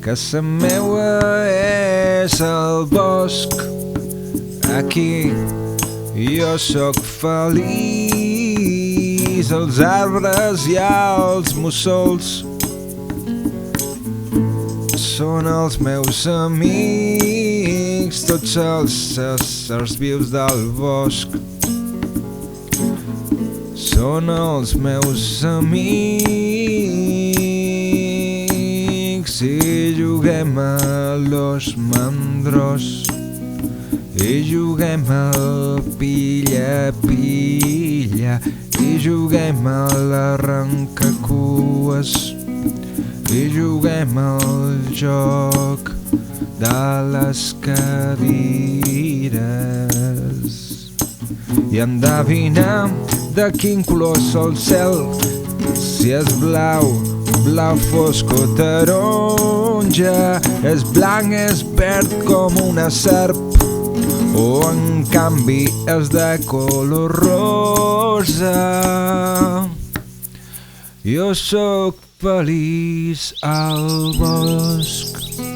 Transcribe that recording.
que sa meua és el bosc. Aquí jo sóc feliç, els arbres i els mussols són els meus amics, tots els éssers vius del bosc són els meus amics. I juguem a los mandros, i juguem al pilla-pilla, i juguem a l'arrencacues, i juguem al joc de les cadires. I endevinem de quin color és el cel, si és blau, blau fosc o taronja, és blanc, és verd com una serp, o en canvi és de color rosa. Jo sóc feliç al bosc.